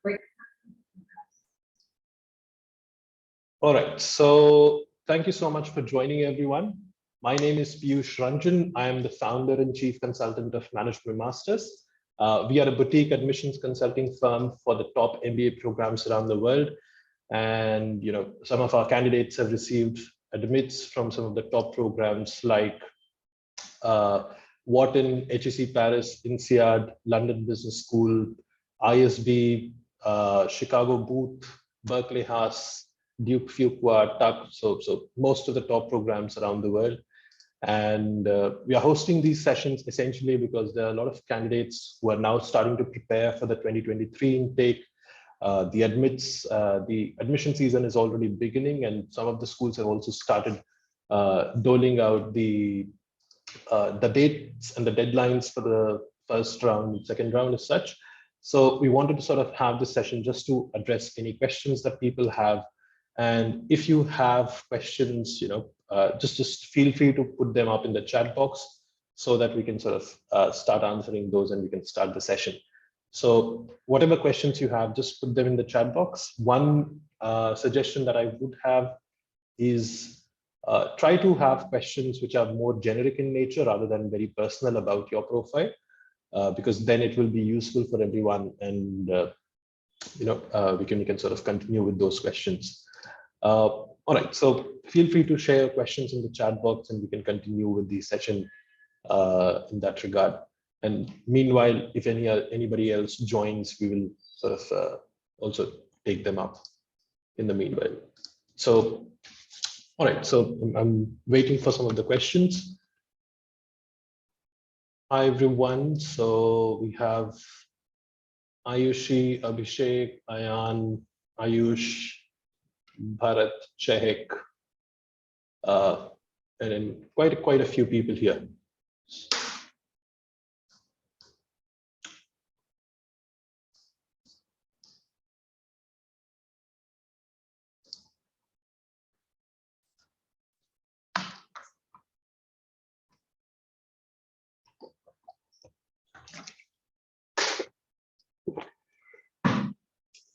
Great. All right, so thank you so much for joining, everyone. My name is Piyush Ranjan. I am the founder and chief consultant of Management Masters. We are a boutique admissions consulting firm for the top MBA programs around the world. And some of our candidates have received admits from some of the top programs like Wharton, HEC Paris, INSEAD, London Business School, ISB, Chicago Booth, Berkeley Haas, Duke Fuqua, Tuck, so most of the top programs around the world. And we are hosting these sessions essentially because there are a lot of candidates who are now starting to prepare for the 2023 intake. The admission season is already beginning, and some of the schools have also started doling out the dates and the deadlines for the first round, second round as such. So we wanted to sort of have this session just to address any questions that people have. And if you have questions, just feel free to put them up in the chat box so that we can sort of start answering those and we can start the session. So whatever questions you have, just put them in the chat box. One suggestion that I would have is try to have questions which are more generic in nature rather than very personal about your profile, because then it will be useful for everyone, and we can sort of continue with those questions. All right, so feel free to share your questions in the chat box and we can continue with the session in that regard. And meanwhile, if anybody else joins, we will sort of also take them up in the meanwhile. So, all right, so I'm waiting for some of the questions. Hi, everyone. So we have Ayushi, Abhishek, Ayan, Ayush, Bharat, Chehek, and then quite a few people here.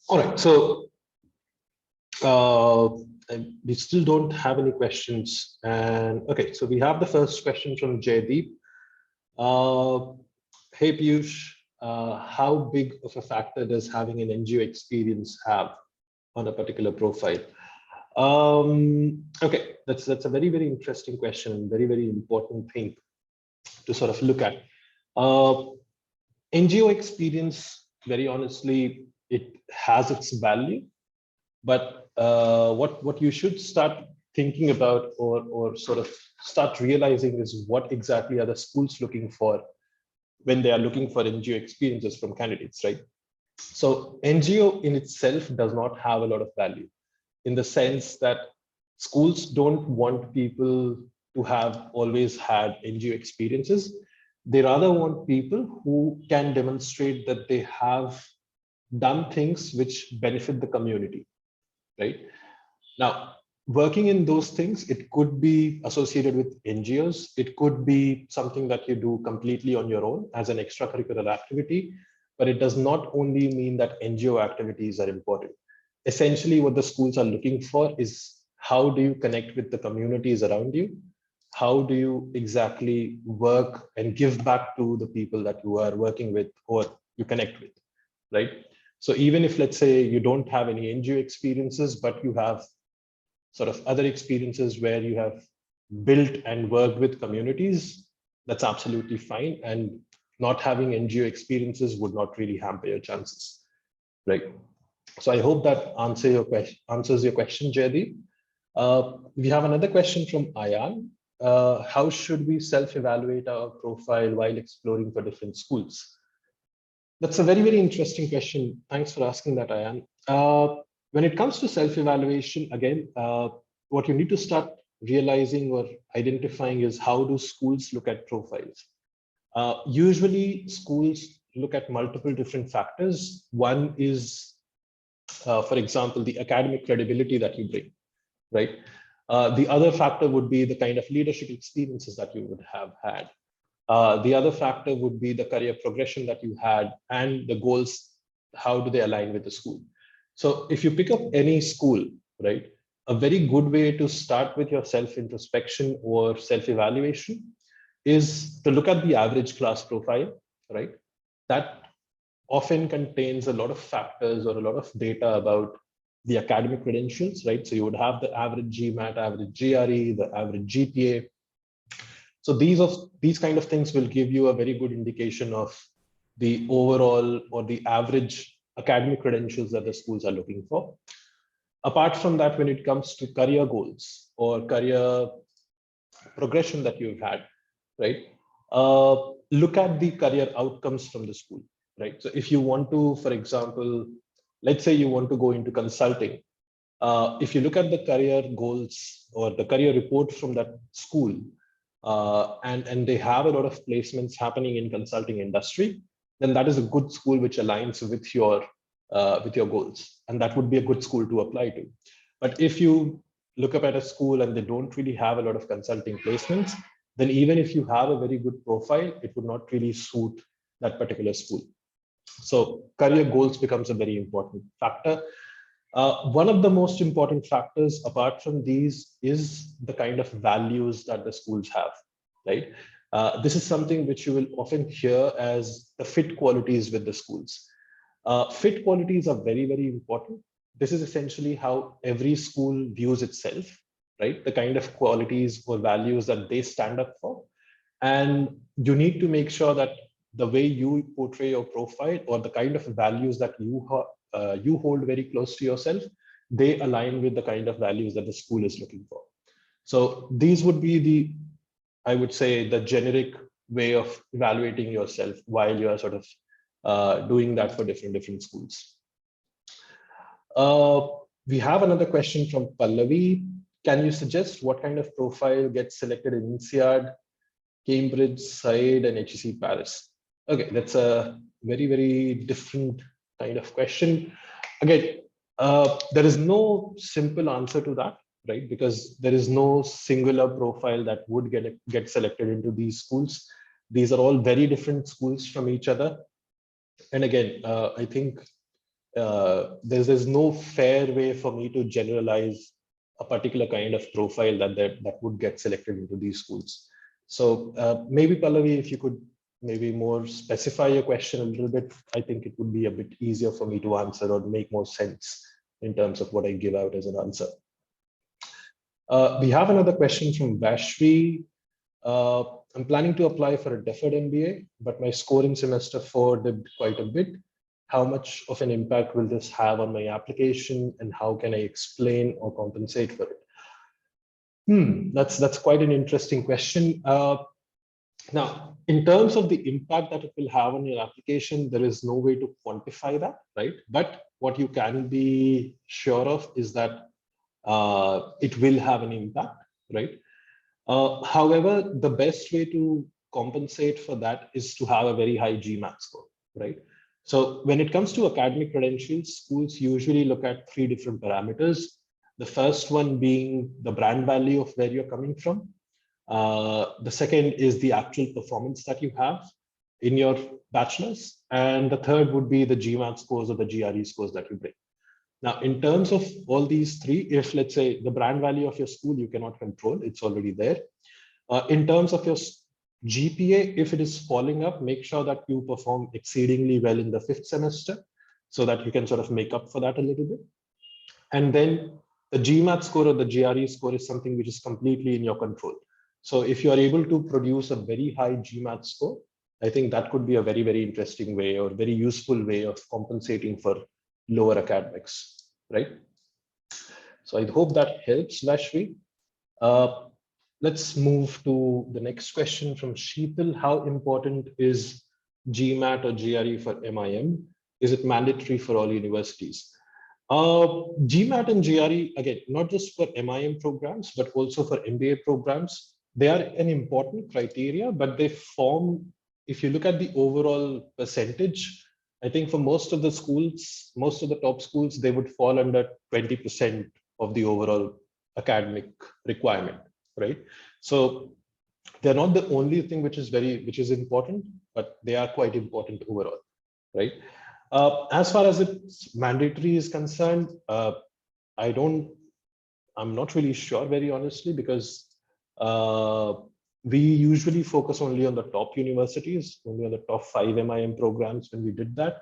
All right, so we still don't have any questions. And okay, so we have the first question from Jaydeep. Hey Piyush, how big of a factor does having an NGO experience have on a particular profile? Okay, that's a very, very interesting question, very, very important thing to sort of look at. NGO experience, very honestly, it has its value, but what you should start thinking about or sort of start realizing is what exactly are the schools looking for when they are looking for NGO experiences from candidates, right? So NGO in itself does not have a lot of value, in the sense that schools don't want people to have always had NGO experiences. They rather want people who can demonstrate that they have done things which benefit the community, right? Now, working in those things, it could be associated with NGOs. It could be something that you do completely on your own as an extracurricular activity, but it does not only mean that NGO activities are important. Essentially, what the schools are looking for is how do you connect with the communities around you? How do you exactly work and give back to the people that you are working with or you connect with, right? So even if, let's say, you don't have any NGO experiences, but you have sort of other experiences where you have built and worked with communities, that's absolutely fine. And not having NGO experiences would not really hamper your chances, right? So I hope that answers your question, Jaydeep. We have another question from Ayan. How should we self-evaluate our profile while exploring for different schools? That's a very, very interesting question. Thanks for asking that, Ayan. When it comes to self-evaluation, again, what you need to start realizing or identifying is how do schools look at profiles? Usually, schools look at multiple different factors. One is, for example, the academic credibility that you bring, right? The other factor would be the kind of leadership experiences that you would have had. The other factor would be the career progression that you had and the goals how do they align with the school. So if you pick up any school, right, a very good way to start with your self-introspection or self-evaluation is to look at the average class profile, right? That often contains a lot of factors or a lot of data about the academic credentials, right? So you would have the average GMAT, average GRE, the average GPA. So these kind of things will give you a very good indication of the overall or the average academic credentials that the schools are looking for. Apart from that, when it comes to career goals or career progression that you've had, right? Look at the career outcomes from the school, right? So if you want to, for example, let's say you want to go into consulting, if you look at the career goals or the career report from that school, and they have a lot of placements happening in consulting industry, then that is a good school which aligns with your goals, and that would be a good school to apply to. But if you look up at a school and they don't really have a lot of consulting placements, then even if you have a very good profile, it would not really suit that particular school. So career goals becomes a very important factor. One of the most important factors apart from these is the kind of values that the schools have, right? This is something which you will often hear as the fit qualities with the schools. Fit qualities are very, very important. This is essentially how every school views itself, right? The kind of qualities or values that they stand up for. And you need to make sure that the way you portray your profile or the kind of values that you hold very close to yourself, they align with the kind of values that the school is looking for. So these would be the, I would say, the generic way of evaluating yourself while you are sort of doing that for different schools. We have another question from Pallavi. Can you suggest what kind of profile gets selected in INSEAD, Cambridge, SAID, and HEC Paris? Okay, that's a very, very different kind of question. Again, there is no simple answer to that, right? Because there is no singular profile that would get selected into these schools. These are all very different schools from each other. And again, I think there's no fair way for me to generalize a particular kind of profile that would get selected into these schools. So maybe Pallavi, if you could maybe more specify your question a little bit, I think it would be a bit easier for me to answer or make more sense in terms of what I give out as an answer. We have another question from Vashvi. I'm planning to apply for a deferred MBA, but my score in semester 4 dipped quite a bit. How much of an impact will this have on my application, and how can I explain or compensate for it? That's quite an interesting question. Now, in terms of the impact that it will have on your application, there is no way to quantify that, right? But what you can be sure of is that it will have an impact, right? However, the best way to compensate for that is to have a very high GMAT score, right? So when it comes to academic credentials, schools usually look at 3 different parameters. The first one being the brand value of where you're coming from. The second is the actual performance that you have in your bachelor's. And the third would be the GMAT scores or the GRE scores that you bring. Now, in terms of all these 3, if let's say the brand value of your school, you cannot control, it's already there. In terms of your GPA, if it is falling up, make sure that you perform exceedingly well in the 5th semester so that you can sort of make up for that a little bit. And then the GMAT score or the GRE score is something which is completely in your control. So if you are able to produce a very high GMAT score, I think that could be a very, very interesting way or very useful way of compensating for lower academics, right? So I hope that helps, Vashvi. Let's move to the next question from Sheetal. How important is GMAT or GRE for MIM? Is it mandatory for all universities? GMAT and GRE, again, not just for MIM programs, but also for MBA programs, they are an important criteria, but they form, if you look at the overall percentage, I think for most of the schools, most of the top schools, they would fall under 20% of the overall academic requirement, right? So they're not the only thing which is important, but they are quite important overall, right? As far as it's mandatory is concerned, I don't, I'm not really sure, very honestly, because uh, we usually focus only on the top universities, only on the top 5 MIM programs when we did that.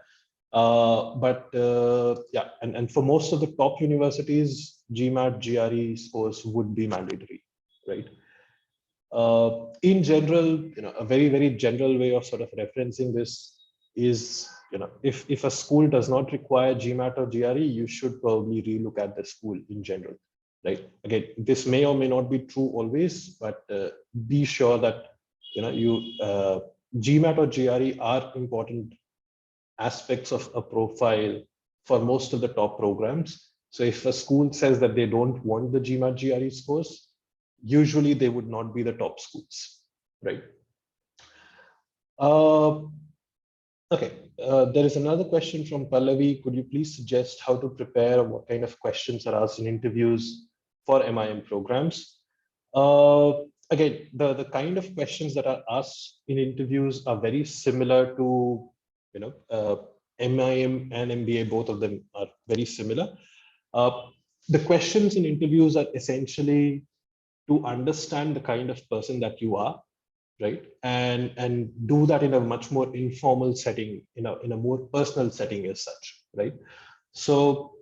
Yeah, and for most of the top universities, GMAT, GRE scores would be mandatory, right? In general, a very general way of sort of referencing this is, if a school does not require GMAT or GRE, you should probably relook at the school in general, right? Again, this may or may not be true always, but be sure that GMAT or GRE are important aspects of a profile for most of the top programs. So if a school says that they don't want the GMAT GRE scores, usually they would not be the top schools, right? Okay, there is another question from Pallavi. Could you please suggest how to prepare, what kind of questions are asked in interviews for MIM programs? Again, the kind of questions that are asked in interviews are very similar to, MIM and MBA, both of them are very similar. The questions in interviews are essentially to understand the kind of person that you are, right? And do that in a much more informal setting, in a more personal setting as such, right? So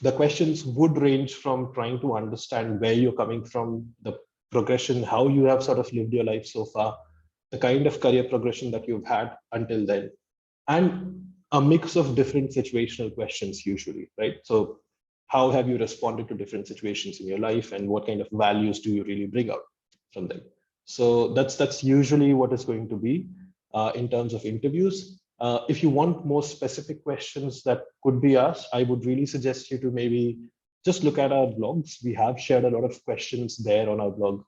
the questions would range from trying to understand where you're coming from, the progression, how you have sort of lived your life so far, the kind of career progression that you've had until then, and a mix of different situational questions usually, right? So how have you responded to different situations in your life, and what kind of values do you really bring out from them? So that's usually what is going to be in terms of interviews. If you want more specific questions that could be asked, I would really suggest you to maybe just look at our blogs. We have shared a lot of questions there on our blog,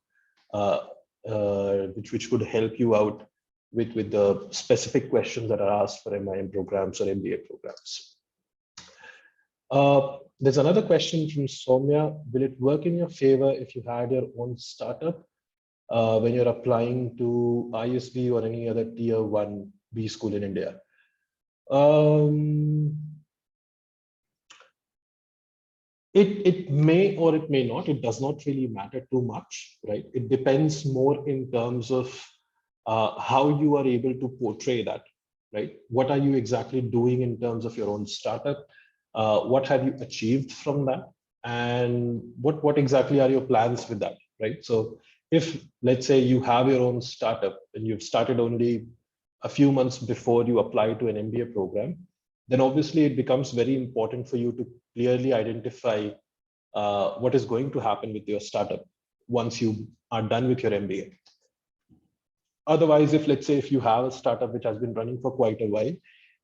which could help you out with the specific questions that are asked for MIM programs or MBA programs. There's another question from Soumya. Will it work in your favor if you had your own startup when you're applying to ISB or any other tier 1 B school in India? It may or it may not. It does not really matter too much, right? It depends more in terms of how you are able to portray that, right? What are you exactly doing in terms of your own startup? What have you achieved from that? And what exactly are your plans with that, right? So if, let's say, you have your own startup and you've started only a few months before you apply to an MBA program, then obviously it becomes very important for you to clearly identify what is going to happen with your startup once you are done with your MBA. Otherwise, if, let's say, if you have a startup which has been running for quite a while,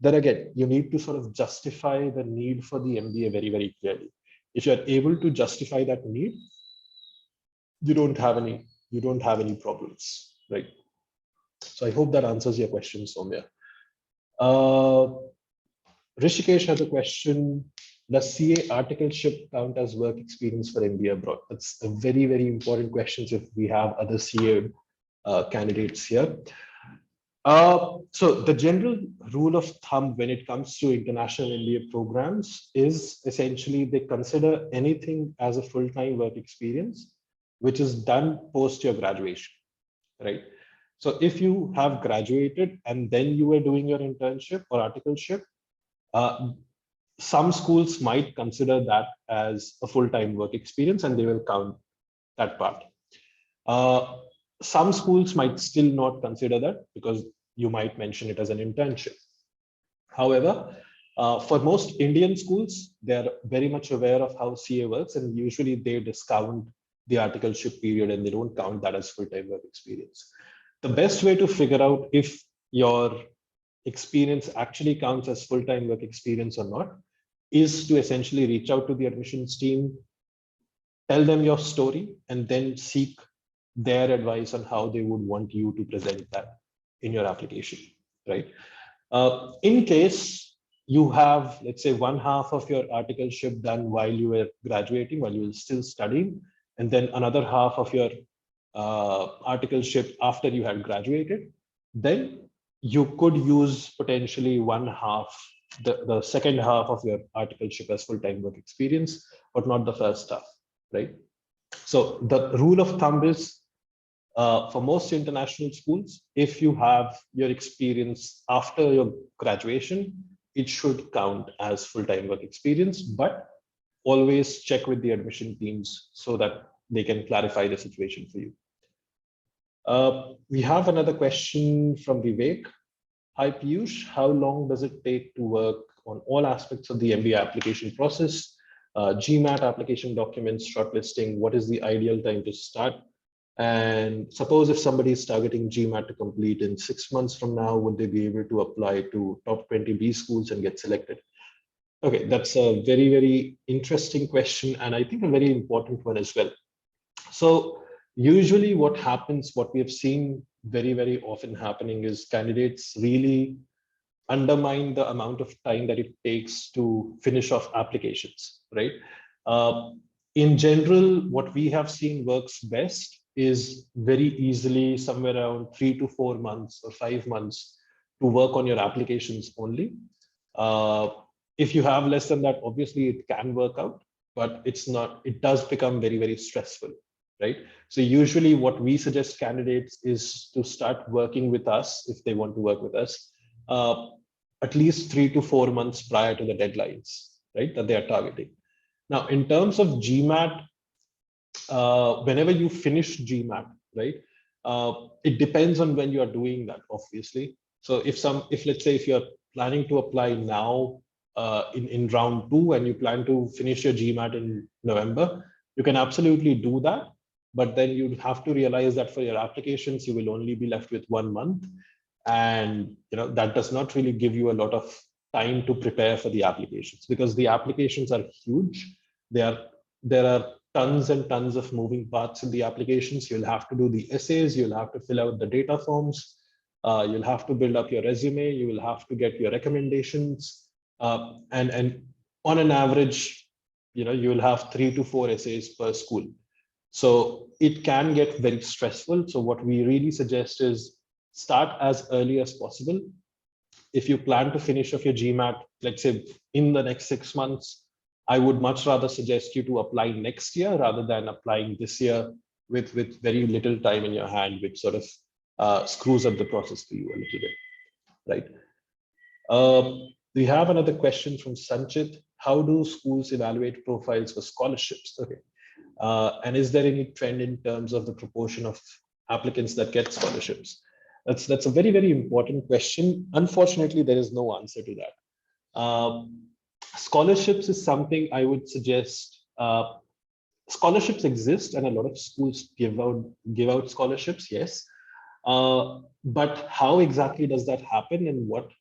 then again, you need to sort of justify the need for the MBA very clearly. If you're able to justify that need, you don't have any problems, right? So I hope that answers your question, Soumya. Rishikesh has a question. Does CA articleship count as work experience for MBA abroad? That's a very important question if we have other CA candidates here. So the general rule of thumb when it comes to international MBA programs is essentially they consider anything as a full-time work experience, which is done post your graduation, right? So if you have graduated and then you were doing your internship or articleship, some schools might consider that as a full-time work experience and they will count that part. Some schools might still not consider that because you might mention it as an internship. However, for most Indian schools, they're very much aware of how CA works, and usually they discount the articleship period and they don't count that as full-time work experience. The best way to figure out if your experience actually counts as full-time work experience or not is to essentially reach out to the admissions team, tell them your story, and then seek their advice on how they would want you to present that in your application, right? In case you have, let's say, one half of your articleship done while you were graduating, while you were still studying, and then another half of your articleship after you had graduated, then you could use potentially one half the second half of your articleship as full-time work experience, but not the first half, right? So the rule of thumb is for most international schools, if you have your experience after your graduation, it should count as full-time work experience, but always check with the admission teams so that they can clarify the situation for you. We have another question from Vivek. Hi, Piyush. How long does it take to work on all aspects of the MBA application process? GMAT application documents, shortlisting, what is the ideal time to start? And suppose if somebody is targeting GMAT to complete in 6 months from now, would they be able to apply to top 20 B schools and get selected? Okay, that's a very, very interesting question, and I think a very important one as well. So usually what happens, what we have seen very, very often happening is candidates really undermine the amount of time that it takes to finish off applications, right? In general, what we have seen works best is very easily somewhere around 3 to 4 months or 5 months to work on your applications only. If you have less than that, obviously it can work out, but it's not, it does become very, very stressful, right? So usually what we suggest candidates is to start working with us if they want to work with us, at least 3 to 4 months prior to the deadlines, right, that they are targeting. Now, in terms of GMAT, whenever you finish GMAT, right, it depends on when you are doing that, obviously. So if let's say if you're planning to apply now in round 2 and you plan to finish your GMAT in November, you can absolutely do that. But then you have to realize that for your applications, you will only be left with 1 month. And that does not really give you a lot of time to prepare for the applications, because the applications are huge. There are tons and tons of moving parts in the applications. You'll have to do the essays, you'll have to fill out the data forms, you'll have to build up your resume, you will have to get your recommendations, and on an average, you will have 3 to 4 essays per school. So it can get very stressful. So what we really suggest is start as early as possible. If you plan to finish off your GMAT, let's say in the next 6 months, I would much rather suggest you to apply next year rather than applying this year with very little time in your hand, which sort of screws up the process for you a little bit, right? We have another question from Sanchit. How do schools evaluate profiles for scholarships? Okay. And is there any trend in terms of the proportion of applicants that get scholarships? That's a very, very important question. Unfortunately, there is no answer to that. Scholarships is something I would suggest. Scholarships exist, and a lot of schools give out scholarships. Yes, but how exactly does that happen, and what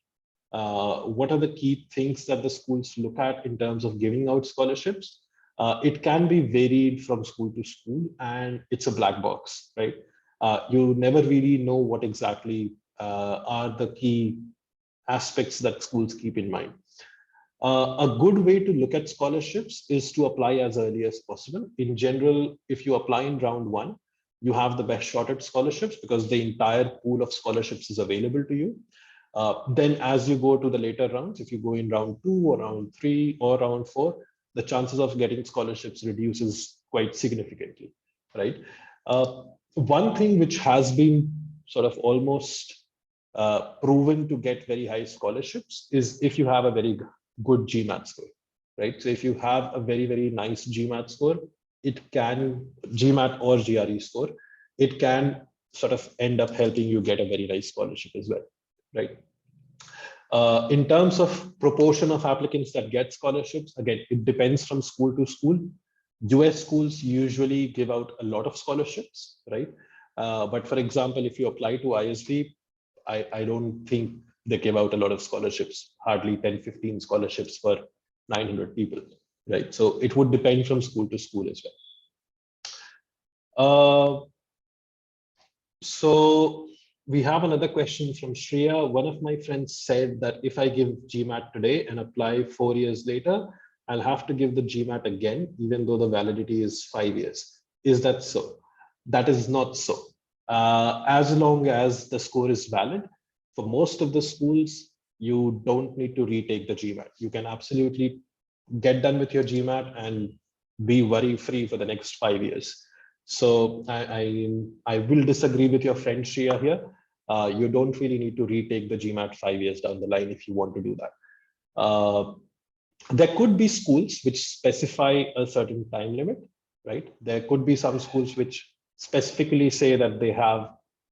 are the key things that the schools look at in terms of giving out scholarships? It can be varied from school to school, and it's a black box, right? You never really know what exactly are the key aspects that schools keep in mind. A good way to look at scholarships is to apply as early as possible. In general, if you apply in round 1, you have the best shot at scholarships because the entire pool of scholarships is available to you. Then as you go to the later rounds, if you go in round 2 or round 3 or round 4, the chances of getting scholarships reduces quite significantly, right? One thing which has been sort of almost proven to get very high scholarships is if you have a very good GMAT score, right? So if you have a very, very nice GMAT score, it can, GMAT or GRE score, it can sort of end up helping you get a very nice scholarship as well, right? In terms of proportion of applicants that get scholarships, again, it depends from school to school. US schools usually give out a lot of scholarships, right? But for example, if you apply to ISB, I don't think they give out a lot of scholarships, hardly 10, 15 scholarships for 900 people, right? So it would depend from school to school as well. So we have another question from Shreya. One of my friends said that if I give GMAT today and apply 4 years later, I'll have to give the GMAT again, even though the validity is 5 years. Is that so? That is not so. As long as the score is valid, for most of the schools, you don't need to retake the GMAT. You can absolutely get done with your GMAT and be worry-free for the next 5 years. So I will disagree with your friend Shreya here. You don't really need to retake the GMAT 5 years down the line if you want to do that. There could be schools which specify a certain time limit, right? There could be some schools which specifically say that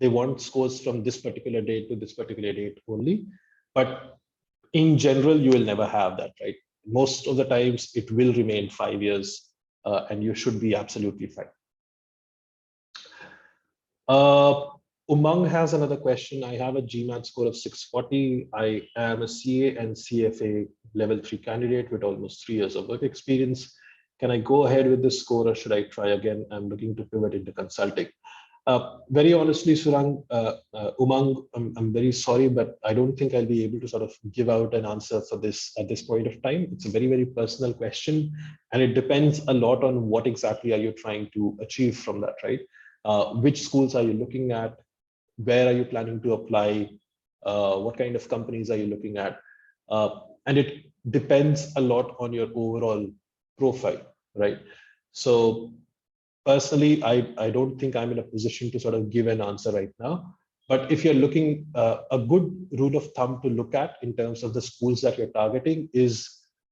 they want scores from this particular date to this particular date only. But in general, you will never have that, right? Most of the times it will remain 5 years and you should be absolutely fine. Umang has another question. I have a GMAT score of 640. I am a CA and CFA level 3 candidate with almost 3 years of work experience. Can I go ahead with this score or should I try again? I'm looking to pivot into consulting. Very honestly, Umang, I'm very sorry, but I don't think I'll be able to sort of give out an answer for this at this point of time. It's a very, very personal question, and it depends a lot on what exactly are you trying to achieve from that, right? Which schools are you looking at? Where are you planning to apply? What kind of companies are you looking at? And it depends a lot on your overall profile, right? So personally, I don't think I'm in a position to sort of give an answer right now. But if you're looking, a good rule of thumb to look at in terms of the schools that you're targeting is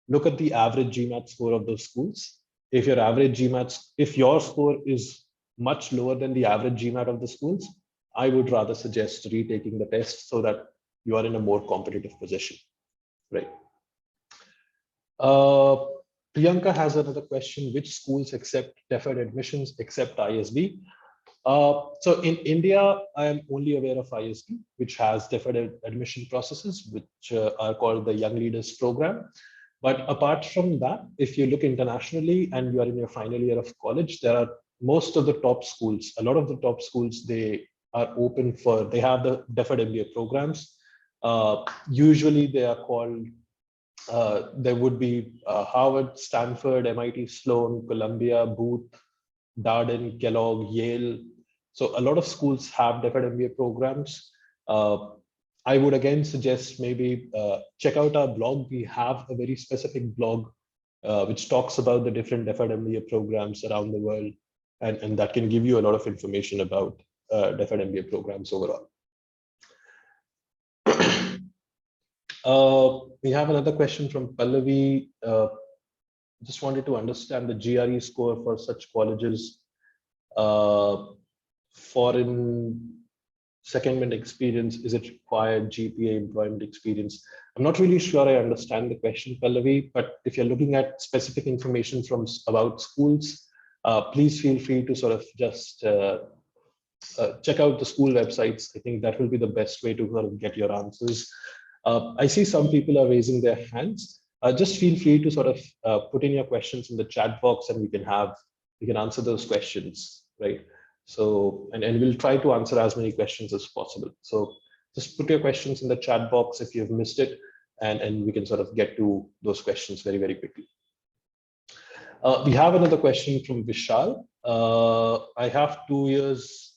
look at the average GMAT score of those schools. If your average GMAT, if your score is much lower than the average GMAT of the schools, I would rather suggest retaking the test so that you are in a more competitive position, right? Priyanka has another question. Which schools accept deferred admissions except ISB? So in India, I am only aware of ISB, which has deferred admission processes, which are called the Young Leaders Program. But apart from that, if you look internationally and you are in your final year of college, there are most of the top schools, a lot of the top schools, they are open for, they have the deferred MBA programs. Usually they are called, there would be Harvard, Stanford, MIT, Sloan, Columbia, Booth, Darden, Kellogg, Yale. So a lot of schools have deferred MBA programs. I would again suggest maybe check out our blog. We have a very specific blog which talks about the different deferred MBA programs around the world. And that can give you a lot of information about deferred MBA programs overall. We have another question from Pallavi. Just wanted to understand the GRE score for such colleges. Foreign secondment experience, is it required? GPA, employment experience? I'm not really sure I understand the question, Pallavi, but if you're looking at specific information from about schools, please feel free to sort of just check out the school websites. I think that will be the best way to sort of get your answers. I see some people are raising their hands. Just feel free to sort of put in your questions in the chat box and we can answer those questions, right? So, and we'll try to answer as many questions as possible. So just put your questions in the chat box if you've missed it, and we can sort of get to those questions very, very quickly. We have another question from Vishal. I have 2 years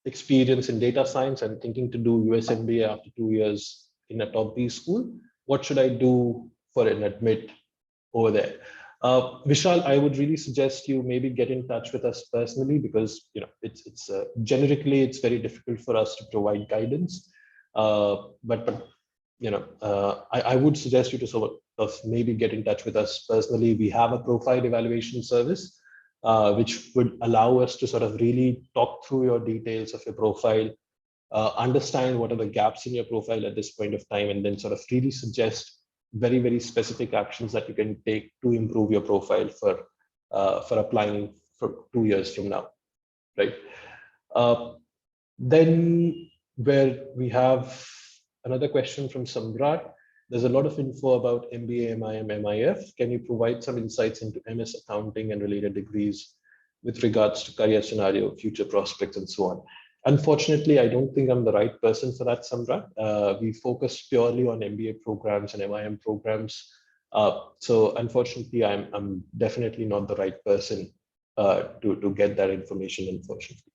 experience in data science and thinking to do US MBA after 2 years in a top B school. What should I do for an admit over there? Vishal, I would really suggest you maybe get in touch with us personally, because it's generically it's very difficult for us to provide guidance. But I would suggest you to sort of maybe get in touch with us personally. We have a profile evaluation service, which would allow us to sort of really talk through your details of your profile, understand what are the gaps in your profile at this point of time, and then sort of really suggest very, very specific actions that you can take to improve your profile for applying for 2 years from now, right? Then where we have another question from Samrat. There's a lot of info about MBA, MIM, MIF. Can you provide some insights into MS accounting and related degrees with regards to career scenario, future prospects, and so on? Unfortunately, I don't think I'm the right person for that, Samrat. We focus purely on MBA programs and MIM programs. So unfortunately, I'm definitely not the right person to get that information, unfortunately.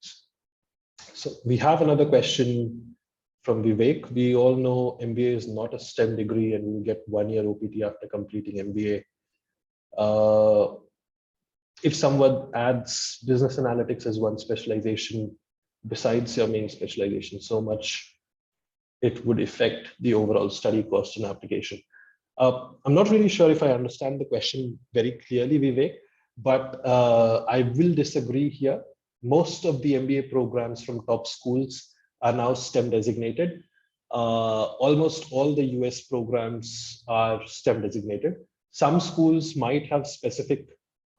So we have another question from Vivek. We all know MBA is not a STEM degree, and you get 1 year OPT after completing MBA. If someone adds business analytics as one specialization besides your main specialization, so much it would affect the overall study cost and application. I'm not really sure if I understand the question very clearly, Vivek, but I will disagree here. Most of the MBA programs from top schools are now STEM designated. Almost all the US programs are STEM designated. Some schools might have specific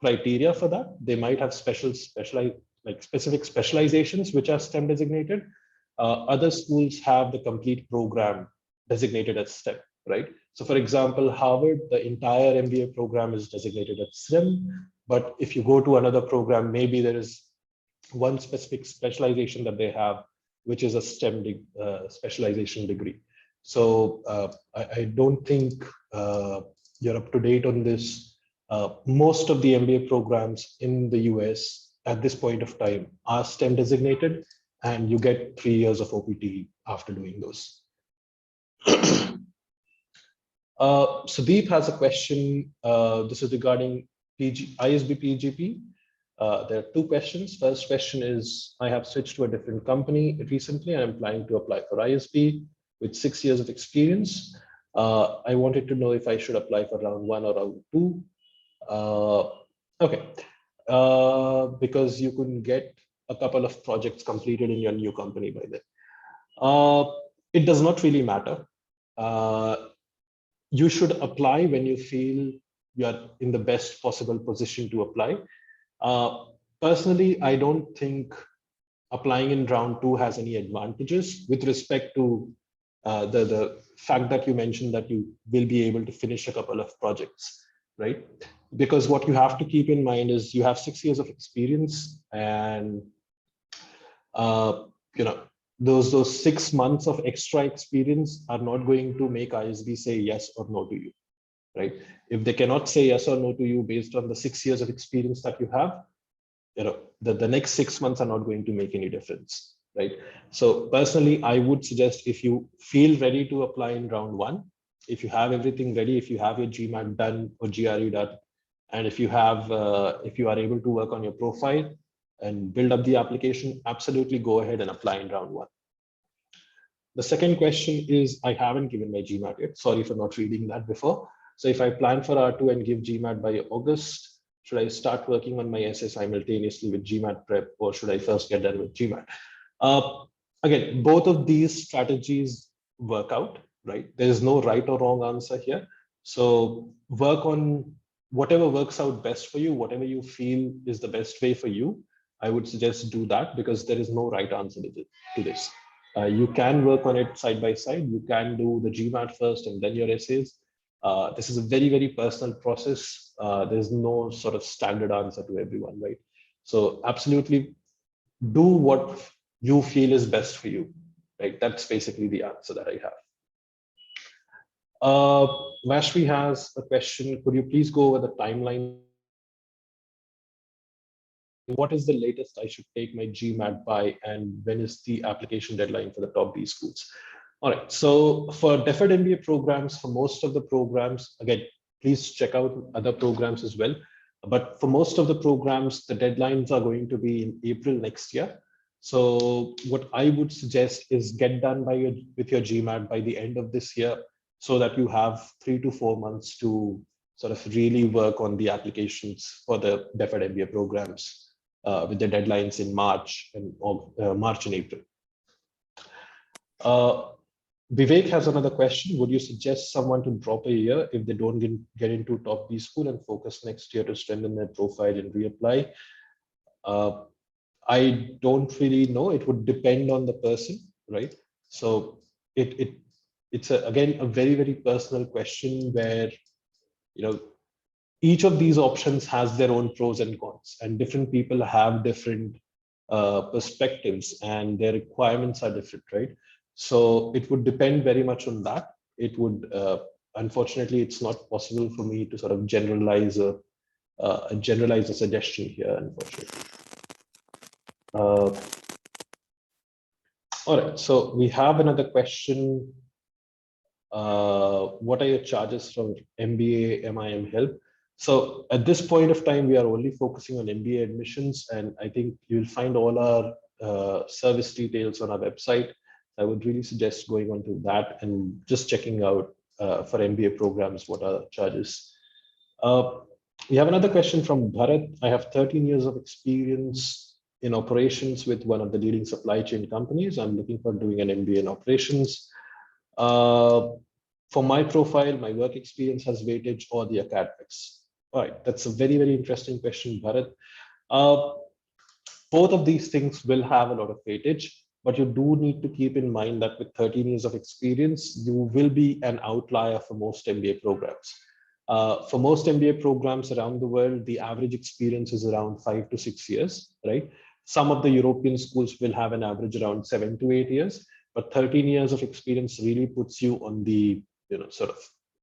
criteria for that. They might have specific specializations which are STEM designated. Other schools have the complete program designated as STEM, right? So for example, Harvard, the entire MBA program is designated as STEM. But if you go to another program, maybe there is one specific specialization that they have, which is a STEM specialization degree. So I don't think you're up to date on this. Most of the MBA programs in the US at this point of time are STEM designated, and you get 3 years of OPT after doing those. Sudeep has a question. This is regarding ISB PGP. There are 2 questions. First question is, I have switched to a different company recently and I'm planning to apply for ISB with 6 years of experience. I wanted to know if I should apply for round 1 or round 2. Okay, because you couldn't get a couple of projects completed in your new company by then. It does not really matter. You should apply when you feel you are in the best possible position to apply. Personally, I don't think applying in round 2 has any advantages with respect to the fact that you mentioned that you will be able to finish a couple of projects, right? Because what you have to keep in mind is you have 6 years of experience, and those 6 months of extra experience are not going to make ISB say yes or no to you, right? If they cannot say yes or no to you based on the 6 years of experience that you have, the next 6 months are not going to make any difference, right? So personally, I would suggest, if you feel ready to apply in round 1, if you have everything ready, if you have your GMAT done or GRE done, and if you are able to work on your profile and build up the application, absolutely go ahead and apply in round 1. The second question is, I haven't given my GMAT yet. Sorry for not reading that before. So if I plan for R2 and give GMAT by August, should I start working on my essay simultaneously with GMAT prep, or should I first get done with GMAT? Again, both of these strategies work out, right? There is no right or wrong answer here. So work on whatever works out best for you, whatever you feel is the best way for you. I would suggest do that, because there is no right answer to this. You can work on it side by side. You can do the GMAT first and then your essays. This is a very, very personal process. There's no sort of standard answer to everyone, right? So absolutely do what you feel is best for you, right? That's basically the answer that I have. Vashvi has a question. Could you please go over the timeline? What is the latest I should take my GMAT by, and when is the application deadline for the top B schools? All right, so for deferred MBA programs, for most of the programs, again, please check out other programs as well. But for most of the programs, the deadlines are going to be in April next year. So what I would suggest is get done with your GMAT by the end of this year, so that you have 3 to 4 months to sort of really work on the applications for the deferred MBA programs, with the deadlines in March and April. Vivek has another question. Would you suggest someone to drop a year if they don't get into top B school and focus next year to strengthen their profile and reapply? I don't really know. It would depend on the person, right? So it's again a very, very personal question where, each of these options has their own pros and cons, and different people have different perspectives, and their requirements are different, right? So it would depend very much on that. It would, unfortunately, it's not possible for me to sort of generalize a suggestion here, unfortunately. All right, so we have another question. What are your charges from MBA, MIM help? So at this point of time, we are only focusing on MBA admissions, and I think you'll find all our service details on our website. I would really suggest going on to that and just checking out for MBA programs what are the charges. Uh, we have another question from Bharat. I have 13 years of experience in operations with one of the leading supply chain companies. I'm looking for doing an MBA in operations. Uh, for my profile, my work experience has weightage or the academics? All right, that's a very, very interesting question, Bharat. Uh, both of these things will have a lot of weightage, but you do need to keep in mind that with 13 years of experience, you will be an outlier for most MBA programs. For most MBA programs around the world, the average experience is around 5 to 6 years, right? Some of the European schools will have an average around 7 to 8 years, but 13 years of experience really puts you on the, sort of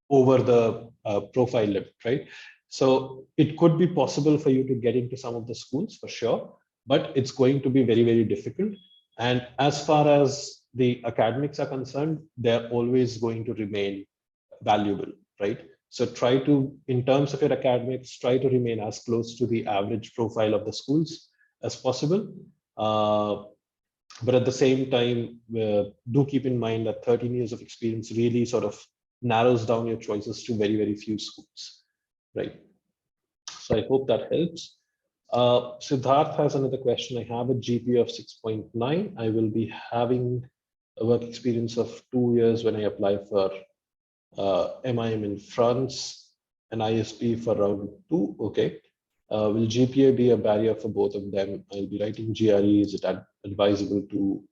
over the profile limit, right? So it could be possible for you to get into some of the schools for sure, but it's going to be very, very difficult. And as far as the academics are concerned, they're always going to remain valuable, right? So try to, in terms of your academics, try to remain as close to the average profile of the schools as possible. But at the same time, do keep in mind that 13 years of experience really sort of narrows down your choices to very, very few schools, right? So I hope that helps. Siddharth has another question. I have a GPA of 6.9. I will be having a work experience of 2 years when I apply for MIM in France and ISP for round 2. Okay. Will GPA be a barrier for both of them? I'll be writing GRE. Is it advisable to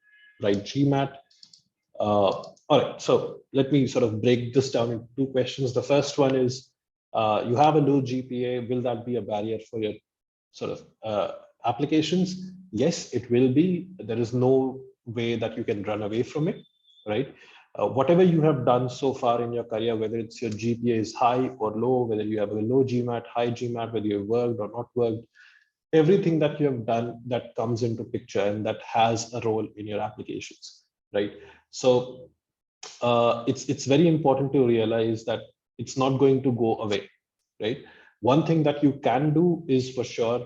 write GMAT? All right. So let me sort of break this down into two questions. The first one is, you have a low GPA. Will that be a barrier for your sort of applications? Yes, it will be. There is no way that you can run away from it, right? Whatever you have done so far in your career, whether it's your GPA is high or low, whether you have a low GMAT, high GMAT, whether you have worked or not worked, everything that you have done that comes into picture and that has a role in your applications, right? So it's very important to realize that it's not going to go away, right? One thing that you can do is for sure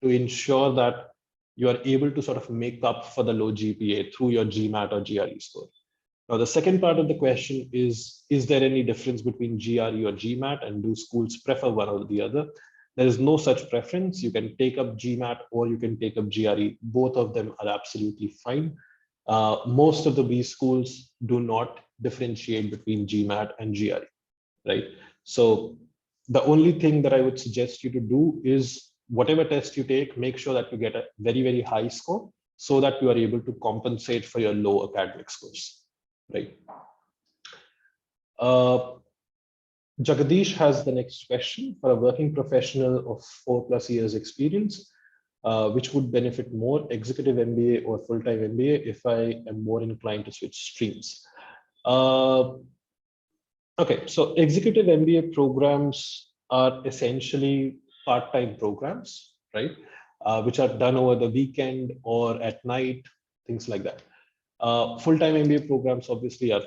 to ensure that you are able to sort of make up for the low GPA through your GMAT or GRE score. Now, the second part of the question is there any difference between GRE or GMAT, and do schools prefer one or the other? There is no such preference. You can take up GMAT or you can take up GRE. Both of them are absolutely fine. Most of the B schools do not differentiate between GMAT and GRE, right? So the only thing that I would suggest you to do is whatever test you take, make sure that you get a very, very high score so that you are able to compensate for your low academic scores, right? Jagadish has the next question. For a working professional of 4+ years experience, which would benefit more, executive MBA or full-time MBA, if I am more inclined to switch streams? Okay, so executive MBA programs are essentially part-time programs, right? Which are done over the weekend or at night, things like that. Full-time MBA programs obviously are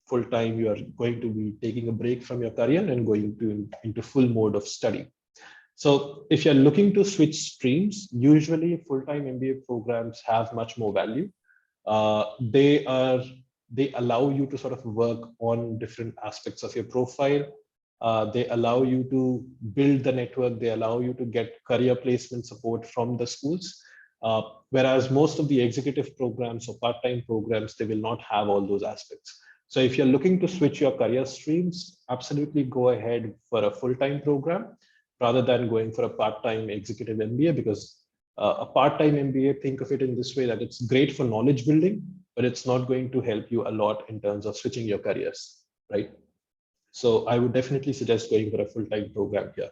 full-time. You are going to be taking a break from your career and going into full mode of study. So if you're looking to switch streams, usually full-time MBA programs have much more value. They allow you to sort of work on different aspects of your profile. They allow you to build the network. They allow you to get career placement support from the schools. Whereas most of the executive programs or part-time programs, they will not have all those aspects. So if you're looking to switch your career streams, absolutely go ahead for a full-time program rather than going for a part-time executive MBA, because a part-time MBA, think of it in this way, that it's great for knowledge building, but it's not going to help you a lot in terms of switching your careers, right? So I would definitely suggest going for a full-time program here.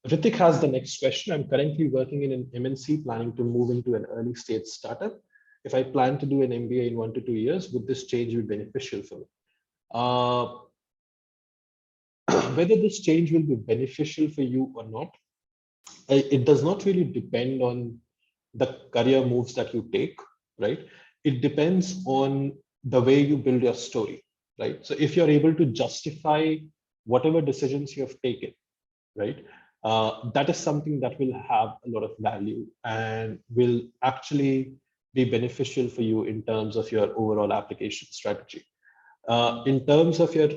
Ritik has the next question. I'm currently working in an MNC, planning to move into an early stage startup. If I plan to do an MBA in 1 to 2 years, would this change be beneficial for me? Whether this change will be beneficial for you or not, it does not really depend on the career moves that you take, right? It depends on the way you build your story, right? So if you're able to justify whatever decisions you have taken, right? That is something that will have a lot of value and will actually be beneficial for you in terms of your overall application strategy. In terms of your,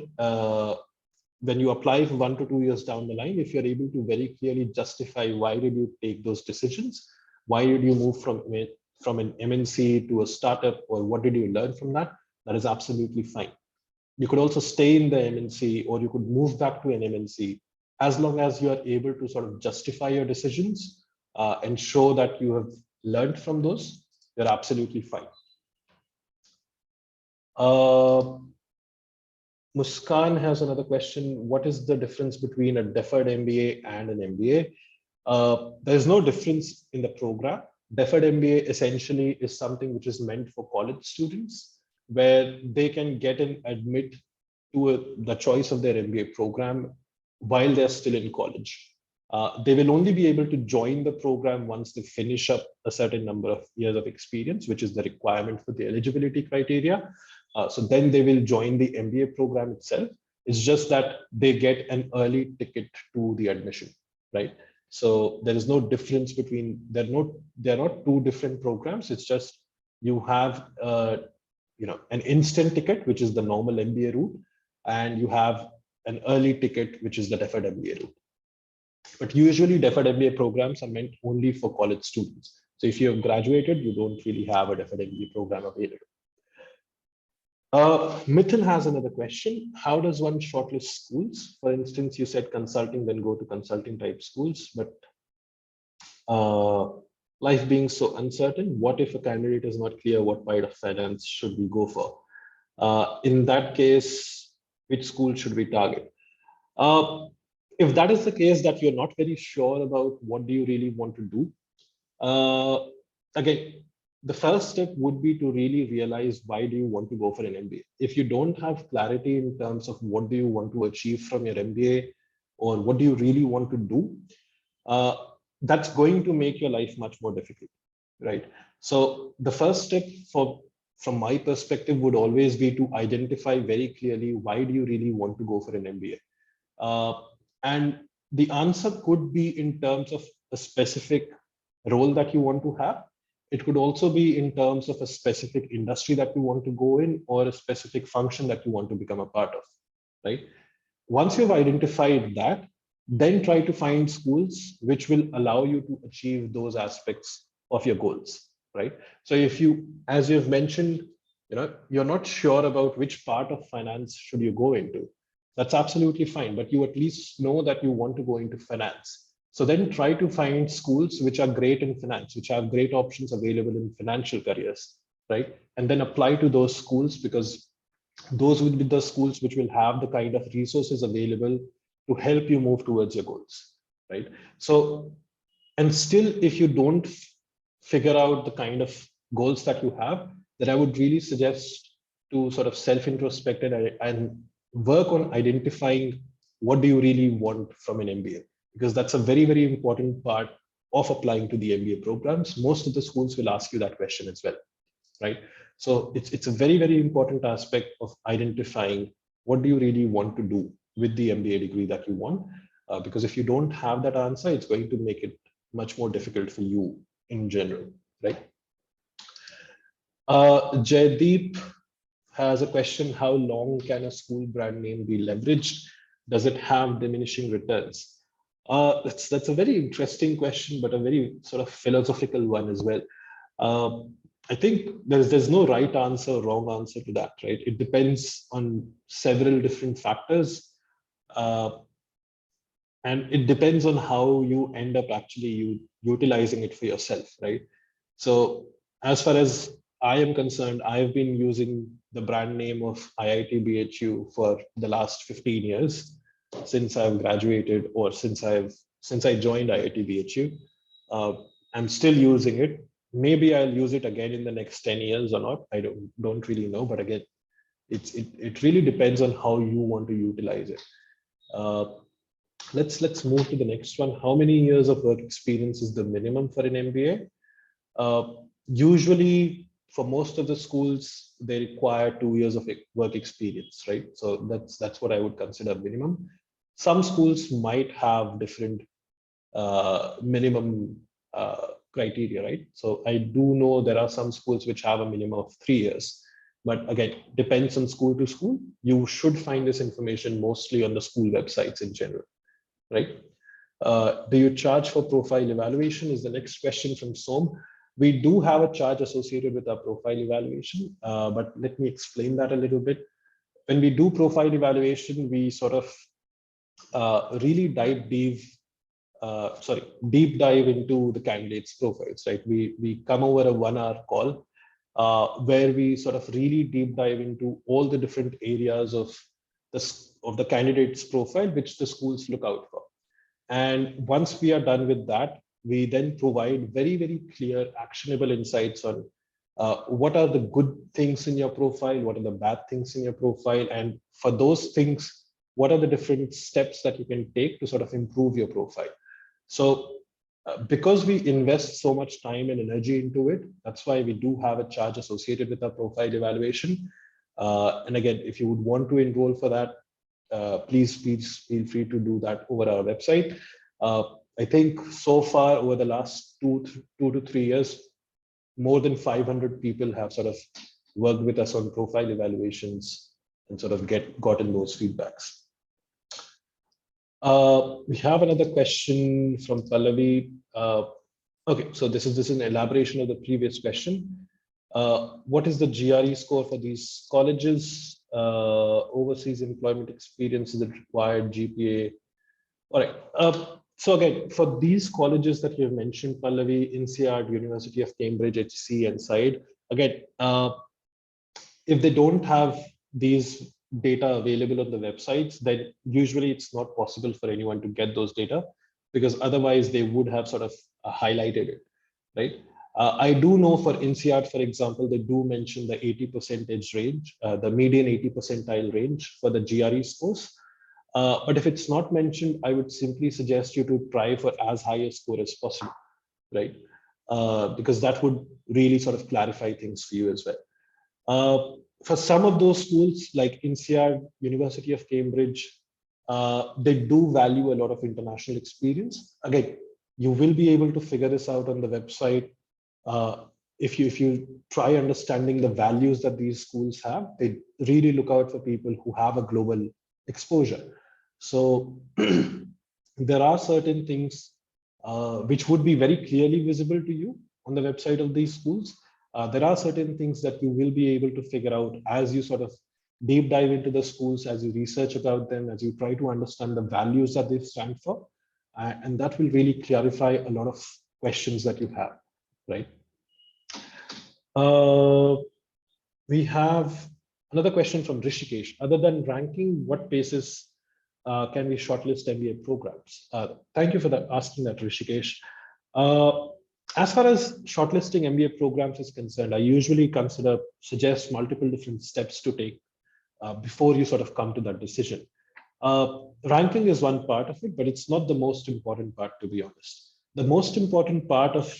when you apply for 1 to 2 years down the line, if you're able to very clearly justify why did you take those decisions, why did you move from an MNC to a startup, or what did you learn from that, that is absolutely fine. You could also stay in the MNC, or you could move back to an MNC, as long as you are able to sort of justify your decisions and show that you have learned from those, you're absolutely fine. Muskan has another question. What is the difference between a deferred MBA and an MBA? There's no difference in the program. Deferred MBA essentially is something which is meant for college students, where they can get an admit to the choice of their MBA program while they're still in college. They will only be able to join the program once they finish up a certain number of years of experience, which is the requirement for the eligibility criteria. So then they will join the MBA program itself. It's just that they get an early ticket to the admission, right? So there is no difference between, they're not two different programs. It's just you have an instant ticket, which is the normal MBA route, and you have an early ticket, which is the deferred MBA route. But usually deferred MBA programs are meant only for college students. So if you have graduated, you don't really have a deferred MBA program available. Mithun has another question. How does one shortlist schools? For instance, you said consulting, then go to consulting type schools, but life being so uncertain, what if a candidate is not clear what part of finance should we go for? In that case, which school should we target? If that is the case, that you're not very sure about what do you really want to do, again, the first step would be to really realize why do you want to go for an MBA. If you don't have clarity in terms of what do you want to achieve from your MBA, or what do you really want to do, that's going to make your life much more difficult, right? So the first step from my perspective would always be to identify very clearly why do you really want to go for an MBA. And the answer could be in terms of a specific role that you want to have. It could also be in terms of a specific industry that you want to go in, or a specific function that you want to become a part of, right? Once you've identified that, then try to find schools which will allow you to achieve those aspects of your goals, right? So if you, as you've mentioned, you're not sure about which part of finance should you go into, that's absolutely fine, but you at least know that you want to go into finance. So then try to find schools which are great in finance, which have great options available in financial careers, right? And then apply to those schools, because those will be the schools which will have the kind of resources available to help you move towards your goals, right? So, and still, if you don't figure out the kind of goals that you have, then I would really suggest to sort of self-introspect and work on identifying what do you really want from an MBA, because that's a very, very important part of applying to the MBA programs. Most of the schools will ask you that question as well, right? So it's a very, very important aspect of identifying what do you really want to do with the MBA degree that you want, because if you don't have that answer, it's going to make it much more difficult for you in general, right? Jaydeep has a question. How long can a school brand name be leveraged? Does it have diminishing returns? That's a very interesting question, but a very sort of philosophical one as well. I think there's no right answer or wrong answer to that, right? It depends on several different factors. And it depends on how you end up actually utilizing it for yourself, right? So as far as I am concerned, I've been using the brand name of IIT BHU for the last 15 years, since I've graduated, or since I joined IIT BHU. I'm still using it. Maybe I'll use it again in the next 10 years or not. I don't really know, but again, it really depends on how you want to utilize it. Let's move to the next one. How many years of work experience is the minimum for an MBA? Usually, for most of the schools, they require 2 years of work experience, right? So that's what I would consider minimum. Some schools might have different minimum criteria, right? So I do know there are some schools which have a minimum of 3 years, but again, depends on school to school. You should find this information mostly on the school websites in general, right? Do you charge for profile evaluation is the next question from Som. We do have a charge associated with our profile evaluation, but let me explain that a little bit. When we do profile evaluation, we sort of really deep dive into the candidates' profiles, right? We come over a 1 hour call where we sort of really deep dive into all the different areas of the candidate's profile, which the schools look out for. And once we are done with that, we then provide very, very clear, actionable insights on what are the good things in your profile, what are the bad things in your profile, and for those things, what are the different steps that you can take to sort of improve your profile. So because we invest so much time and energy into it, that's why we do have a charge associated with our profile evaluation. And again, if you would want to enroll for that, please feel free to do that over our website. I think so far over the last 2 to 3 years, more than 500 people have sort of worked with us on profile evaluations and sort of gotten those feedbacks. We have another question from Pallavi. Okay, so this is an elaboration of the previous question. What is the GRE score for these colleges? Overseas employment experience, is it required? GPA? All right. So again, for these colleges that you have mentioned, Pallavi, INSEAD, University of Cambridge, HC, and SIDE, again, if they don't have these data available on the websites, then usually it's not possible for anyone to get those data, because otherwise they would have sort of highlighted it, right? I do know for INSEAD, for example, they do mention the 80% range, the median 80 percentile range for the GRE scores. But if it's not mentioned, I would simply suggest you to try for as high a score as possible, right? Because that would really sort of clarify things for you as well. For some of those schools like INSEAD, University of Cambridge, they do value a lot of international experience. Again, you will be able to figure this out on the website. If you try understanding the values that these schools have, they really look out for people who have a global exposure. So there are certain things which would be very clearly visible to you on the website of these schools. There are certain things that you will be able to figure out as you sort of deep dive into the schools, as you research about them, as you try to understand the values that they stand for. And that will really clarify a lot of questions that you have, right? We have another question from Rishikesh. Other than ranking, what basis can we shortlist MBA programs? Thank you for asking that, Rishikesh. As far as shortlisting MBA programs is concerned, I usually suggest multiple different steps to take before you sort of come to that decision. Ranking is one part of it, but it's not the most important part, to be honest. The most important part of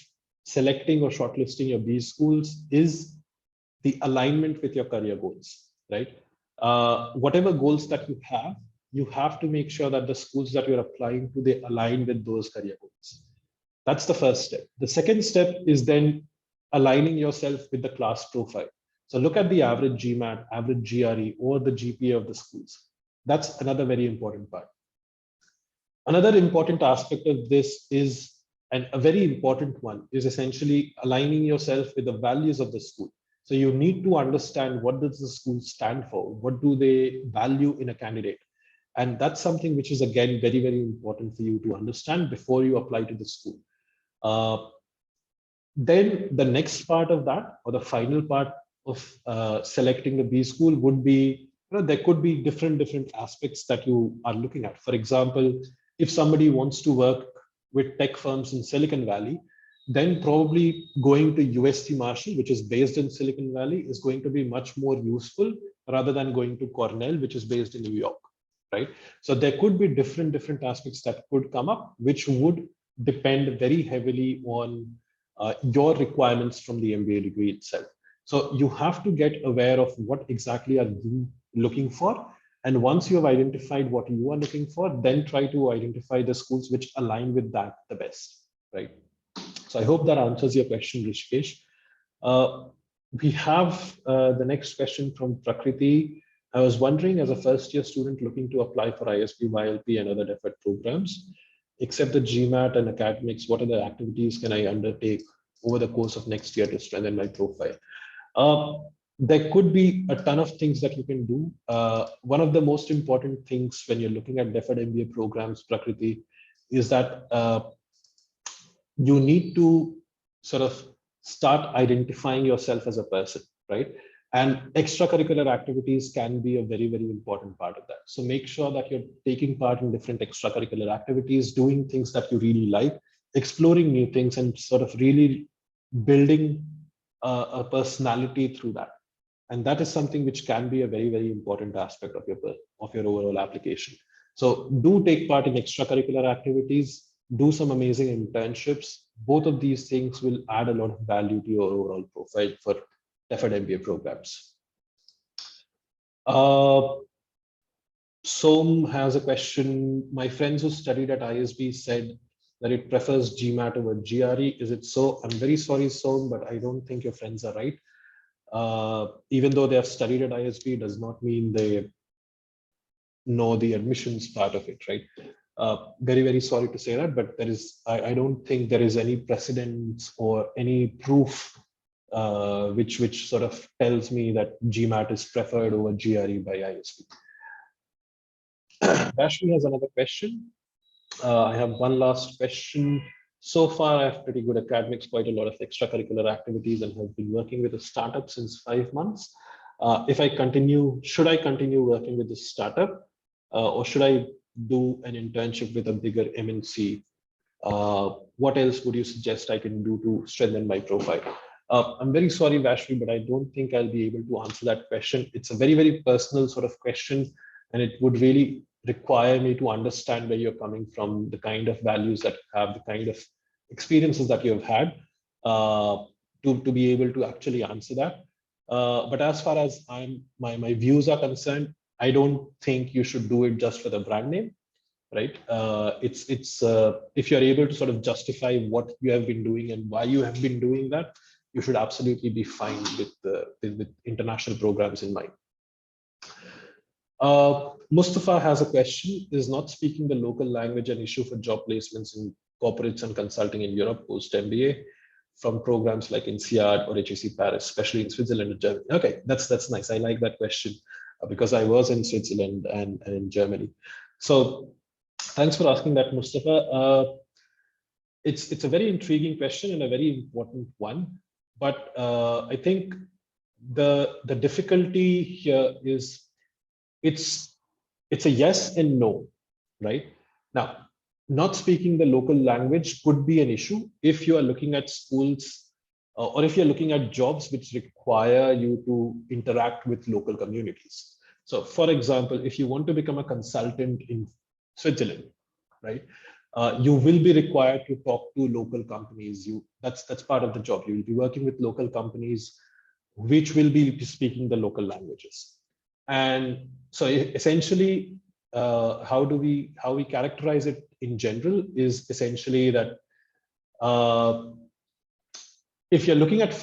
selecting or shortlisting your B schools is the alignment with your career goals, right? Whatever goals that you have to make sure that the schools that you're applying to, they align with those career goals. That's the first step. The second step is then aligning yourself with the class profile. So look at the average GMAT, average GRE, or the GPA of the schools. That's another very important part. Another important aspect of this is, and a very important one, is essentially aligning yourself with the values of the school. So you need to understand, what does the school stand for? What do they value in a candidate? And that's something which is, again, very, very important for you to understand before you apply to the school. Then the next part of that, or the final part of selecting the B school, would be, there could be different aspects that you are looking at. For example, if somebody wants to work with tech firms in Silicon Valley, then probably going to USC Marshall, which is based in Silicon Valley, is going to be much more useful rather than going to Cornell, which is based in New York, right? So there could be different aspects that could come up, which would depend very heavily on your requirements from the MBA degree itself. So you have to get aware of what exactly are you looking for. And once you have identified what you are looking for, then try to identify the schools which align with that the best, right? So I hope that answers your question, Rishikesh. We have the next question from Prakriti. I was wondering, as a first-year student looking to apply for ISB, YLP, and other deferred programs, except the GMAT and academics, what other activities can I undertake over the course of next year to strengthen my profile? There could be a ton of things that you can do. One of the most important things when you're looking at deferred MBA programs, Prakriti, is that you need to sort of start identifying yourself as a person, right? And extracurricular activities can be a very, very important part of that. So make sure that you're taking part in different extracurricular activities, doing things that you really like, exploring new things, and sort of really building a personality through that. And that is something which can be a very, very important aspect of your overall application. So do take part in extracurricular activities, do some amazing internships. Both of these things will add a lot of value to your overall profile for deferred MBA programs. Som has a question. My friends who studied at ISB said that it prefers GMAT over GRE. Is it so? I'm very sorry, Som, but I don't think your friends are right. Even though they have studied at ISB, does not mean they know the admissions part of it, right? Very, very sorry to say that, but I don't think there is any precedence or any proof which sort of tells me that GMAT is preferred over GRE by ISB. Rashmi has another question. I have one last question. So far, I have pretty good academics, quite a lot of extracurricular activities, and have been working with a startup since 5 months. If I continue, should I continue working with this startup, or should I do an internship with a bigger MNC? What else would you suggest I can do to strengthen my profile? I'm very sorry, Vashri, but I don't think I'll be able to answer that question. It's a very, very personal sort of question, and it would really require me to understand where you're coming from, the kind of values that you have, the kind of experiences that you have had, to be able to actually answer that. But as far as my views are concerned, I don't think you should do it just for the brand name, right? If you're able to sort of justify what you have been doing and why you have been doing that, you should absolutely be fine with international programs in mind. Mustafa has a question. Is not speaking the local language an issue for job placements in corporates and consulting in Europe post MBA from programs like INSEAD or HEC Paris, especially in Switzerland and Germany? Okay, that's nice. I like that question because I was in Switzerland and in Germany. So thanks for asking that, Mustafa. It's a very intriguing question and a very important one. But I think the difficulty here is it's a yes and no, right? Now, not speaking the local language could be an issue if you are looking at schools or if you're looking at jobs which require you to interact with local communities. So for example, if you want to become a consultant in Switzerland, right, you will be required to talk to local companies. That's part of the job. You will be working with local companies which will be speaking the local languages. And so essentially, how we characterize it in general is essentially that if you're looking at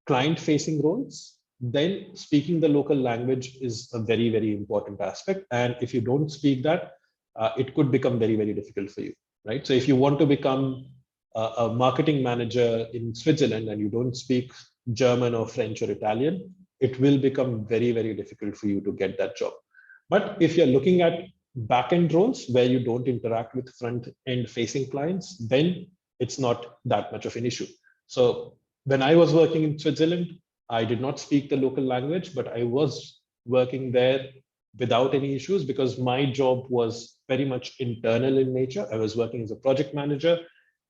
client-facing roles, then speaking the local language is a very, very important aspect. And if you don't speak that, it could become very, very difficult for you, right? So if you want to become a marketing manager in Switzerland and you don't speak German or French or Italian, it will become very, very difficult for you to get that job. But if you're looking at back-end roles where you don't interact with front-end facing clients, then it's not that much of an issue. So when I was working in Switzerland, I did not speak the local language, but I was working there without any issues because my job was very much internal in nature. I was working as a project manager.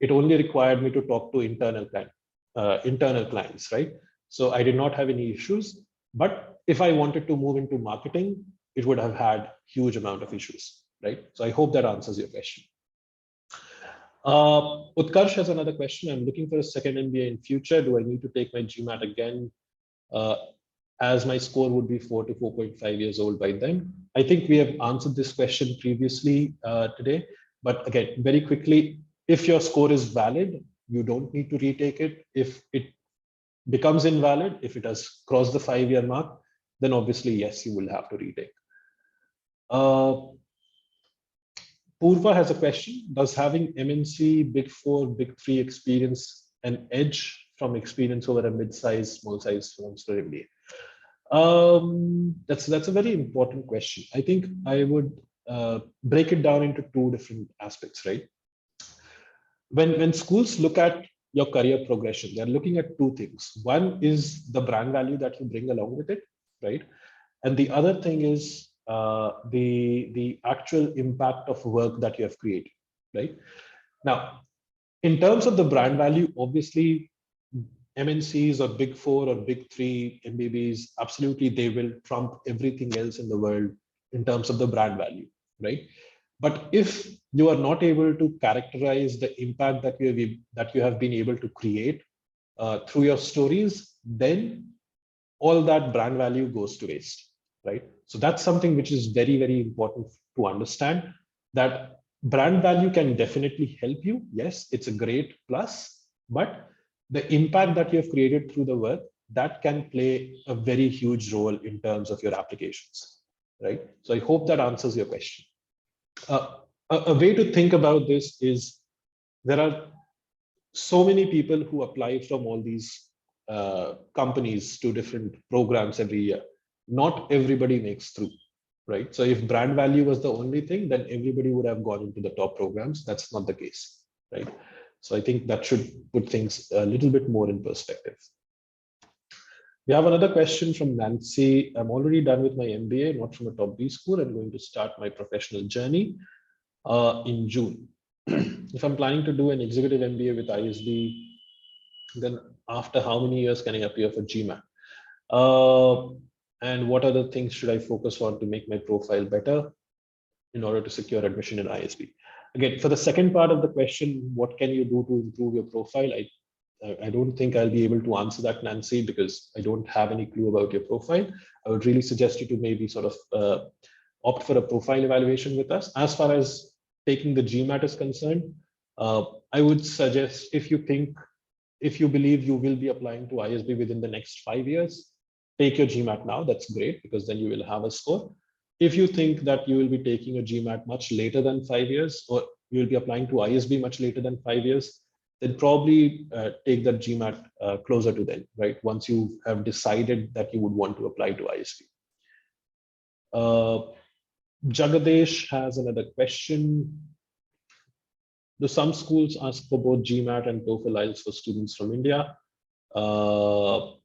It only required me to talk to internal clients, right? So I did not have any issues. But if I wanted to move into marketing, it would have had huge amount of issues, right? So I hope that answers your question. Utkarsh has another question. I'm looking for a second MBA in future. Do I need to take my GMAT again? Uh, as my score would be 4 to 4.5 years old by then. I think we have answered this question previously today, but again, very quickly, if your score is valid, you don't need to retake it. If it becomes invalid, if it has crossed the 5-year mark, then obviously, yes, you will have to retake. Purva has a question. Does having MNC, Big Four, Big Three experience an edge from experience over a mid-size, small-size firms for MBA? That's a very important question. I think I would break it down into two different aspects, right? When schools look at your career progression, they're looking at two things. One is the brand value that you bring along with it, right? And the other thing is the actual impact of work that you have created, right? Now, in terms of the brand value, obviously, MNCs or Big Four or Big Three MBBs, absolutely, they will trump everything else in the world in terms of the brand value, right? But if you are not able to characterize the impact that you have been able to create through your stories, then all that brand value goes to waste, right? So that's something which is very, very important to understand, that brand value can definitely help you. Yes, it's a great plus, but the impact that you have created through the work, that can play a very huge role in terms of your applications, right? So I hope that answers your question. A way to think about this is there are so many people who apply from all these companies to different programs every year. Not everybody makes through, right? So if brand value was the only thing, then everybody would have gone into the top programs. That's not the case, right? So I think that should put things a little bit more in perspective. We have another question from Nancy. I'm already done with my MBA, not from a top B school. I'm going to start my professional journey in June. If I'm planning to do an executive MBA with ISB, then after how many years can I appear for GMAT? And what other things should I focus on to make my profile better in order to secure admission in ISB? Again, for the second part of the question, what can you do to improve your profile? I don't think I'll be able to answer that, Nancy, because I don't have any clue about your profile. I would really suggest you to maybe sort of opt for a profile evaluation with us. As far as taking the GMAT is concerned, I would suggest, if you believe you will be applying to ISB within the next 5 years, take your GMAT now. That's great, because then you will have a score. If you think that you will be taking a GMAT much later than 5 years, or you will be applying to ISB much later than 5 years, then probably take that GMAT closer to then, right? Once you have decided that you would want to apply to ISB. Jagadesh has another question. Do some schools ask for both GMAT and TOEFL IELTS for students from India? Okay,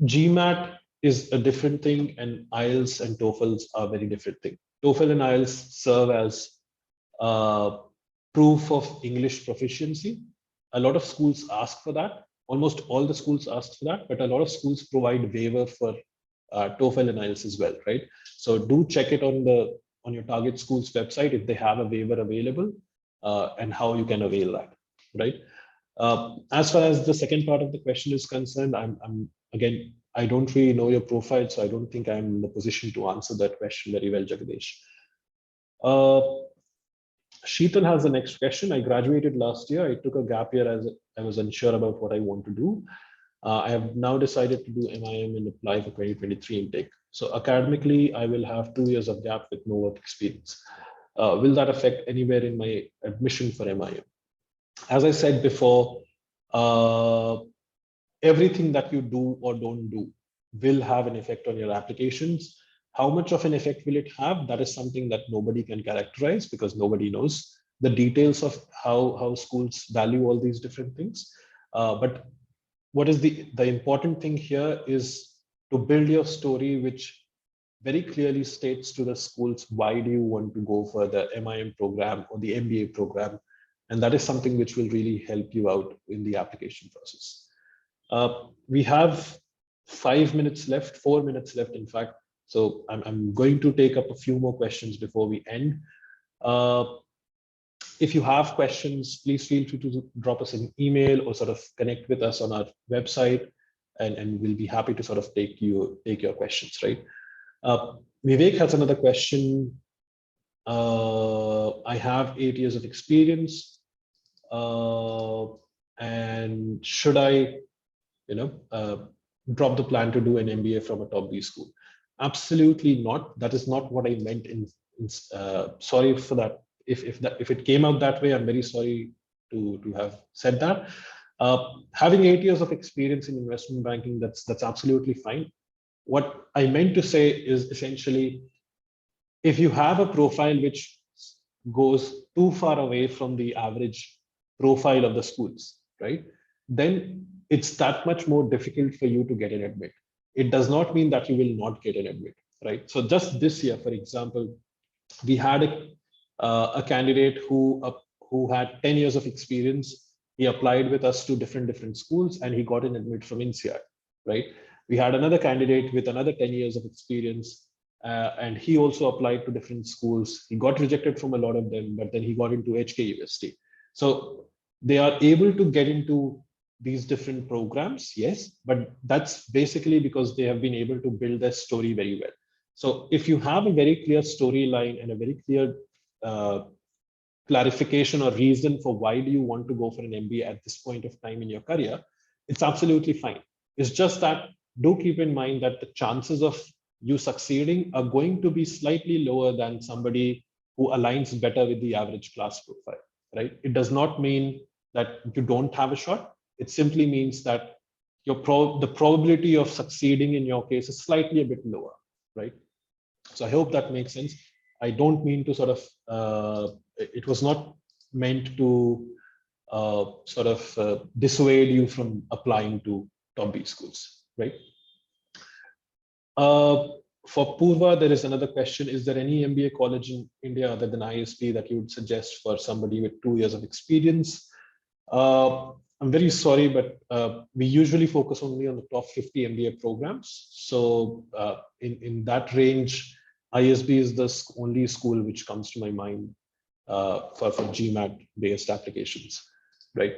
GMAT is a different thing, and IELTS and TOEFLs are very different thing. TOEFL and IELTS serve as proof of English proficiency. A lot of schools ask for that. Almost all the schools ask for that, but a lot of schools provide waiver for TOEFL and IELTS as well, right? So do check it on your target school's website if they have a waiver available, and how you can avail that, right? As far as the second part of the question is concerned, again, I don't really know your profile, so I don't think I'm in the position to answer that question very well, Jagadesh. Sheetal has the next question. I graduated last year. I took a gap year as I was unsure about what I want to do. I have now decided to do MIM and apply for 2023 intake. So academically, I will have 2 years of gap with no work experience. Will that affect anywhere in my admission for MIM? As I said before, everything that you do or don't do will have an effect on your applications. How much of an effect will it have? That is something that nobody can characterize, because nobody knows the details of how schools value all these different things. But what is the important thing here is to build your story, which very clearly states to the schools, why do you want to go for the MIM program or the MBA program? And that is something which will really help you out in the application process. We have 5 minutes left, 4 minutes left, in fact. So I'm going to take up a few more questions before we end. If you have questions, please feel free to drop us an email or sort of connect with us on our website, and we'll be happy to sort of take your questions, right? Vivek has another question. I have 8 years of experience, and should I, drop the plan to do an MBA from a top B school? Absolutely not. That is not what I meant. Sorry for that. If it came out that way, I'm very sorry to have said that. Having 8 years of experience in investment banking, that's absolutely fine. What I meant to say is essentially, if you have a profile which goes too far away from the average profile of the schools, right, then it's that much more difficult for you to get an admit. It does not mean that you will not get an admit, right? So just this year, for example, we had a candidate who had 10 years of experience. He applied with us to different schools, and he got an admit from INSEAD, right? We had another candidate with another 10 years of experience, and he also applied to different schools. He got rejected from a lot of them, but then he got into HKUST. So they are able to get into these different programs, yes, but that's basically because they have been able to build their story very well. So if you have a very clear storyline and a very clear clarification or reason for why do you want to go for an MBA at this point of time in your career, it's absolutely fine. It's just that do keep in mind that the chances of you succeeding are going to be slightly lower than somebody who aligns better with the average class profile, right? It does not mean that you don't have a shot. It simply means that the probability of succeeding in your case is slightly a bit lower, right? So I hope that makes sense. I don't mean to sort of, it was not meant to sort of dissuade you from applying to top B schools, right? For Purva, there is another question. Is there any MBA college in India other than ISB that you would suggest for somebody with 2 years of experience? I'm very sorry, but we usually focus only on the top 50 MBA programs. So in that range, ISB is the only school which comes to my mind for GMAT-based applications, right?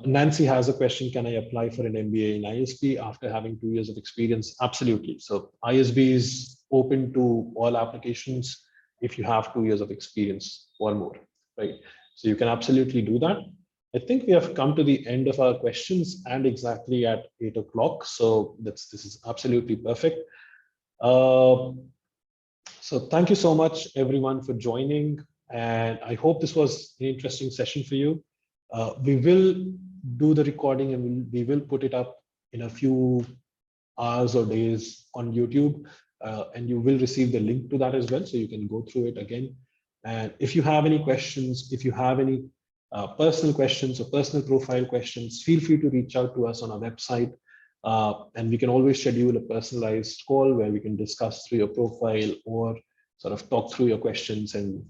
Nancy has a question, can I apply for an MBA in ISB after having 2 years of experience? Absolutely. So ISB is open to all applications if you have 2 years of experience or more, right? So you can absolutely do that. I think we have come to the end of our questions and exactly at 8 o'clock. So this is absolutely perfect. So thank you so much, everyone, for joining. And I hope this was an interesting session for you. We will do the recording and we will put it up in a few hours or days on YouTube. And you will receive the link to that as well. So you can go through it again. And if you have any questions, if you have any personal questions or personal profile questions, feel free to reach out to us on our website. And we can always schedule a personalized call where we can discuss through your profile or sort of talk through your questions and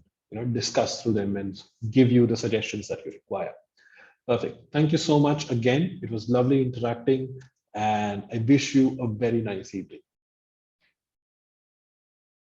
discuss through them and give you the suggestions that you require. Perfect. Thank you so much again. It was lovely interacting, and I wish you a very nice evening.